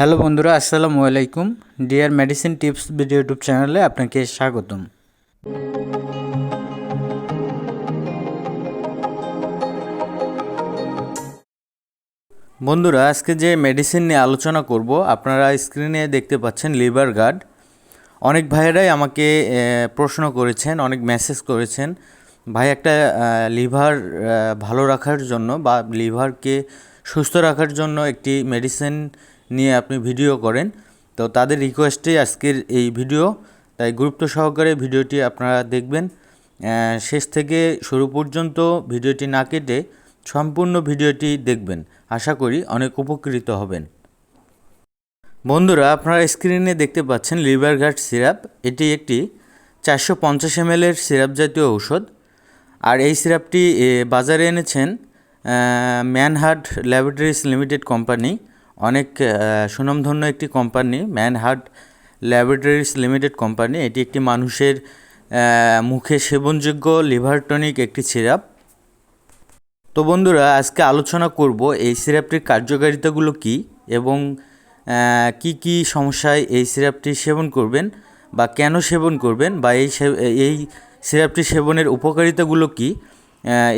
Hello বন্ধুরা, আসসালামু আলাইকুম। Dear medicine tips video YouTube চ্যানেলে আপনাকে স্বাগতম। বন্ধুরা, আজকে যে মেডিসিন নিয়ে আলোচনা করব, আপনারা স্ক্রিনে দেখতে পাচ্ছেন লিভার গার্ড। অনেক ভাইয়েরাই আমাকে প্রশ্ন করেছেন, অনেক মেসেজ করেছেন, ভাই একটা লিভার ভালো রাখার জন্য বা লিভারকে সুস্থ রাখার জন্য একটি মেডিসিন নিয়ে আপনি ভিডিও করেন। তো তাদের রিকোয়েস্টে আজকের এই ভিডিও, তাই গুরুত্ব সহকারে ভিডিওটি আপনারা দেখবেন। শেষ থেকে শুরু পর্যন্ত ভিডিওটি না কেটে সম্পূর্ণ ভিডিওটি দেখবেন। আশা করি অনেক উপকৃত হবেন। বন্ধুরা, আপনারা স্ক্রিনে দেখতে পাচ্ছেন লিভার গার্ড সিরাপ। এটি একটি 450 ml এর সিরাপ জাতীয় ঔষধ। আর এই সিরাপটি বাজারে এনেছেন ম্যানহার্ট ল্যাবরেটরিজ লিমিটেড কোম্পানি। অনেক সুনামধন্য একটি কোম্পানি ম্যানহার্ট ল্যাবরেটরিজ লিমিটেড কোম্পানি। এটি একটি মানুষের মুখে সেবনযোগ্য লিভার টনিক একটি সিরাপ। তো বন্ধুরা, আজকে আলোচনা করব এই সিরাপটির কার্যকারিতাগুলো কী এবং কি সমস্যায় এই সিরাপটি সেবন করবেন বা কেন সেবন করবেন, বা এই সিরাপটি সেবনের উপকারিতাগুলো কী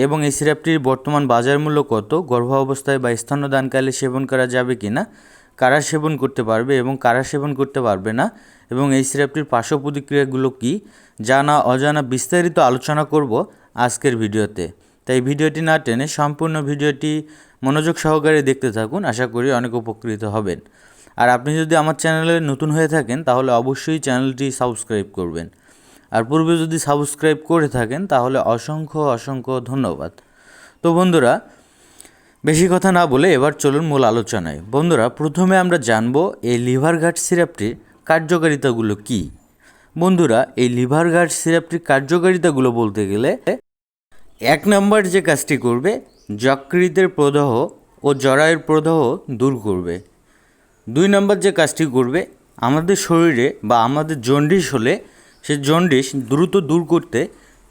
এবং এই সিরাপটির বর্তমান বাজার মূল্য কত, গর্ভাবস্থায় বা স্তন্যদানকালে সেবন করা যাবে কি না, কারা সেবন করতে পারবে এবং কারা সেবন করতে পারবে না, এবং এই সিরাপটির পার্শ্ব প্রতিক্রিয়াগুলো কী, জানা অজানা বিস্তারিত আলোচনা করব আজকের ভিডিওতে। তাই ভিডিওটি না টেনে সম্পূর্ণ ভিডিওটি মনোযোগ সহকারে দেখতে থাকুন। আশা করি অনেক উপকৃত হবেন। আর আপনি যদি আমার চ্যানেলে নতুন হয়ে থাকেন তাহলে অবশ্যই চ্যানেলটি সাবস্ক্রাইব করবেন। আর পূর্বে যদি সাবস্ক্রাইব করে থাকেন তাহলে অসংখ্য ধন্যবাদ। তো বন্ধুরা, বেশি কথা না বলে এবার চলুন মূল আলোচনায়। বন্ধুরা, প্রথমে আমরা জানব এই লিভার গার্ড সিরাপটির কার্যকারিতাগুলো কী। বন্ধুরা, এই লিভার গার্ড সিরাপটির কার্যকারিতাগুলো বলতে গেলে, 1 নম্বর যে কাজটি করবে, যকৃতের প্রদাহ ও জরায়ুর প্রদাহ দূর করবে। 2 নম্বর যে কাজটি করবে, আমাদের শরীরে বা আমাদের জন্ডিস হলে সে জন্ডিস দ্রুত দূর করতে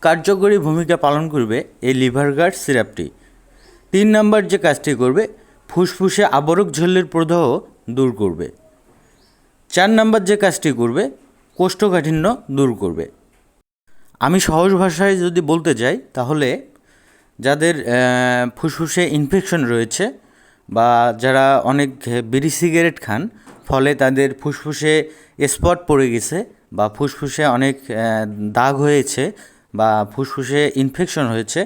কার্যকরী ভূমিকা পালন করবে এই লিভার গার্ড সিরাপটি। 3 নম্বর যে কাজটি করবে, ফুসফুসে আবরক ঝিল্লির প্রদাহ দূর করবে। 4 নম্বর যে কাজটি করবে, কোষ্ঠকাঠিন্য দূর করবে। আমি সহজ ভাষায় যদি বলতে যাই তাহলে যাদের ফুসফুসে ইনফেকশন রয়েছে বা যারা অনেক বিড়ি সিগারেট খান, ফলে তাদের ফুসফুসে স্পট পড়ে গেছে বা ফুসফুসে অনেক দাগ হয়েছে বা ফুসফুসে ইনফেকশন হয়েছে,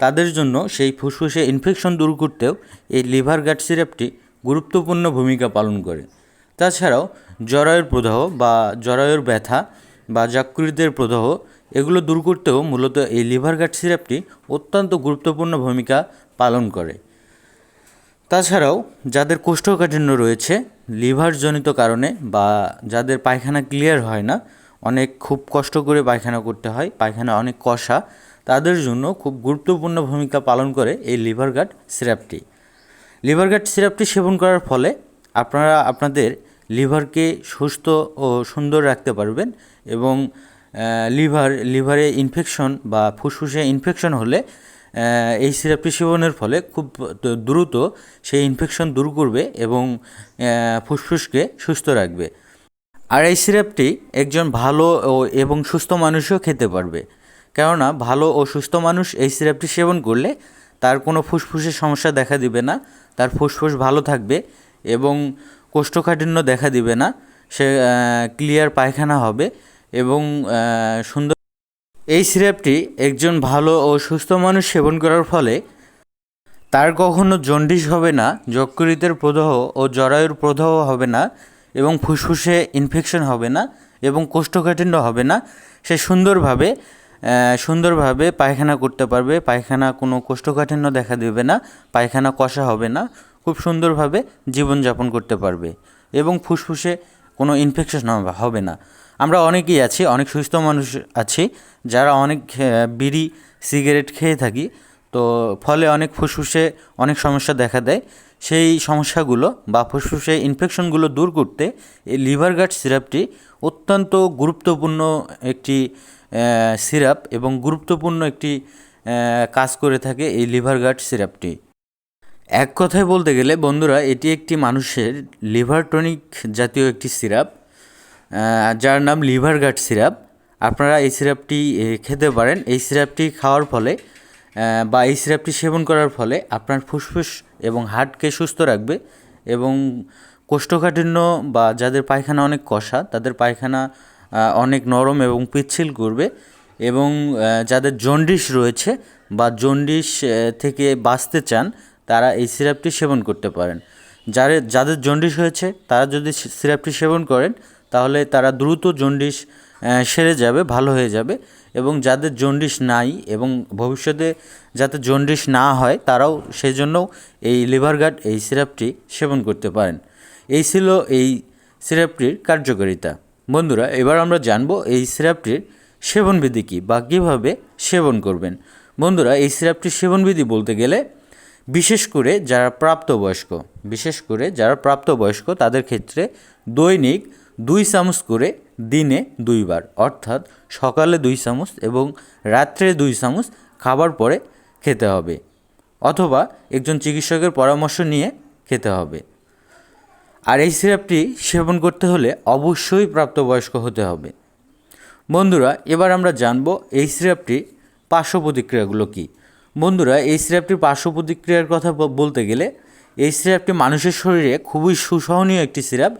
তাদের জন্য সেই ফুসফুসে ইনফেকশন দূর করতেও এই লিভার গার্ড সিরাপটি গুরুত্বপূর্ণ ভূমিকা পালন করে। তাছাড়াও জরায়ুর প্রদাহ বা জরায়ুর ব্যথা বা যকৃতের প্রদাহ, এগুলো দূর করতেও মূলত এই লিভার গার্ড সিরাপটি অত্যন্ত গুরুত্বপূর্ণ ভূমিকা পালন করে। তাছাড়াও যাদের কোষ্ঠকাঠিন্য রয়েছে লিভারজনিত কারণে বা যাদের পায়খানা ক্লিয়ার হয় না, খুব কষ্ট করে পায়খানা করতে হয়, পায়খানা অনেক কষা, তাদের জন্য খুব গুরুত্বপূর্ণ ভূমিকা পালন করে এই লিভার গার্ড সিরাপটি। লিভার গার্ড সিরাপটি সেবন করার ফলে আপনারা আপনাদের লিভারকে সুস্থ ও সুন্দর রাখতে পারবেন এবং লিভারে ইনফেকশন বা ফুসফুসে ইনফেকশন হলে এই সিরাপটি সেবনের ফলে খুব দ্রুত সেই ইনফেকশন দূর করবে এবং ফুসফুসকে সুস্থ রাখবে। আর এই সিরাপটি একজন ভালো এবং সুস্থ মানুষও খেতে পারবে, কেননা ভালো ও সুস্থ মানুষ এই সিরাপটি সেবন করলে তার কোনো ফুসফুসের সমস্যা দেখা দিবে না, তার ফুসফুস ভালো থাকবে এবং কোষ্ঠকাঠিন্য দেখা দিবে না, সে ক্লিয়ার পায়খানা হবে এবং সুন্দর। এই সিরাপটি একজন ভালো ও সুস্থ মানুষ সেবন করার ফলে তার কখনো জন্ডিস হবে না, যকৃতের প্রদাহ ও জরায়ুর প্রদাহ হবে না এবং ফুসফুসে ইনফেকশন হবে না এবং কোষ্ঠকাঠিন্য হবে না। সে সুন্দরভাবে পায়খানা করতে পারবে, পায়খানা কোনো কোষ্ঠকাঠিন্য দেখা দেবে না, পায়খানা কষা হবে না, খুব সুন্দরভাবে জীবনযাপন করতে পারবে এবং ফুসফুসে কোনো ইনফেকশন হবে না। আমরা অনেকেই আছি, অনেক সুস্থ মানুষ আছি যারা অনেক বিড়ি সিগারেট খেয়ে থাকি, তো ফলে অনেক ফুসফুসে অনেক সমস্যা দেখা দেয়। সেই সমস্যাগুলো বা ফুসফুসে ইনফেকশনগুলো দূর করতে এই লিভার গার্ড সিরাপটি অত্যন্ত গুরুত্বপূর্ণ একটি সিরাপ এবং গুরুত্বপূর্ণ একটি কাজ করে থাকে এই লিভার গার্ড সিরাপটি। এক কথায় বলতে গেলে বন্ধুরা, এটি একটি মানুষের লিভার টনিক জাতীয় একটি সিরাপ, যার নাম লিভার গার্ড সিরাপ। আপনারা এই সিরাপটি খেতে পারেন। এই সিরাপটি খাওয়ার ফলে বা এই সিরাপটি সেবন করার ফলে আপনার ফুসফুস এবং হার্টকে সুস্থ রাখবে এবং কোষ্ঠকাঠিন্য বা যাদের পায়খানা অনেক কষা তাদের পায়খানা অনেক নরম এবং পিচ্ছিল করবে এবং যাদের জন্ডিস রয়েছে বা জন্ডিস থেকে বাঁচতে চান তারা এই সিরাপটি সেবন করতে পারেন। যাদের জন্ডিস হয়েছে তারা যদি সিরাপটি সেবন করেন তাহলে তারা দ্রুত জন্ডিস সেরে যাবে, ভালো হয়ে যাবে। এবং যাদের জন্ডিস নাই এবং ভবিষ্যতে যাতে জন্ডিস না হয় তারাও সেজন্যও এই লিভার গার্ড এই সিরাপটি সেবন করতে পারেন। এই ছিল এই সিরাপটির কার্যকারিতা। বন্ধুরা, এবার আমরা জানব এই সিরাপটির সেবনবিধি কী বা কীভাবে সেবন করবেন। বন্ধুরা, এই সিরাপটির সেবনবিধি বলতে গেলে বিশেষ করে যারা প্রাপ্তবয়স্ক তাদের ক্ষেত্রে দৈনিক 2 চামচ করে দিনে 2 বার, অর্থাৎ সকালে 2 চামচ এবং রাত্রে 2 চামচ খাবার পরে খেতে হবে, অথবা একজন চিকিৎসকের পরামর্শ নিয়ে খেতে হবে। আর এই সিরাপটি সেবন করতে হলে অবশ্যই প্রাপ্তবয়স্ক হতে হবে। বন্ধুরা, এবার আমরা জানব এই সিরাপটির পার্শ্ব প্রতিক্রিয়াগুলো কী। বন্ধুরা, এই সিরাপটির পার্শ্ব প্রতিক্রিয়ার কথা বলতে গেলে এই সিরাপটি মানুষের শরীরে খুবই সুসহনীয় একটি সিরাপ।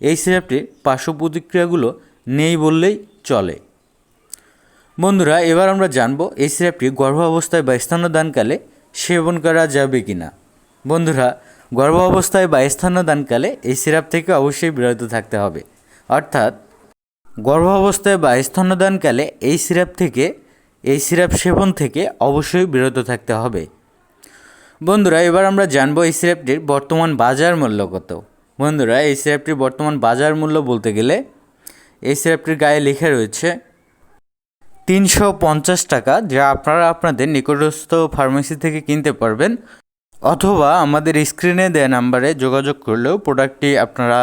এই সিরাপটির পার্শ্ব প্রতিক্রিয়াগুলো নেই বললেই চলে। বন্ধুরা, এবার আমরা জানব এই সিরাপটি গর্ভাবস্থায় বা স্তন্যদানকালে সেবন করা যাবে কি না। বন্ধুরা, গর্ভাবস্থায় বা স্তন্যদানকালে এই সিরাপ থেকে অবশ্যই বিরত থাকতে হবে, অর্থাৎ গর্ভাবস্থায় বা স্তন্যদানকালে এই সিরাপ সেবন থেকে অবশ্যই বিরত থাকতে হবে। বন্ধুরা, এবার আমরা জানব এই সিরাপটির বর্তমান বাজার মূল্য কত। বন্ধুরা, এই সিরাপটির বর্তমান বাজার মূল্য বলতে গেলে এই সিরাপটির গায়ে লেখা রয়েছে 350 টাকা, যা আপনারা আপনাদের নিকটস্থ ফার্মেসি থেকে কিনতে পারবেন, অথবা আমাদের স্ক্রিনে দেওয়া নাম্বারে যোগাযোগ করলেও প্রোডাক্টটি আপনারা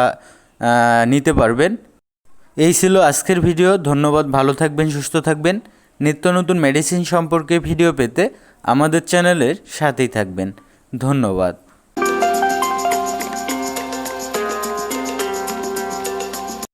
নিতে পারবেন। এই ছিল আজকের ভিডিও। ধন্যবাদ। ভালো থাকবেন, সুস্থ থাকবেন। নিত্য নতুন মেডিসিন সম্পর্কে ভিডিও পেতে আমাদের চ্যানেলের সাথেই থাকবেন। ধন্যবাদ।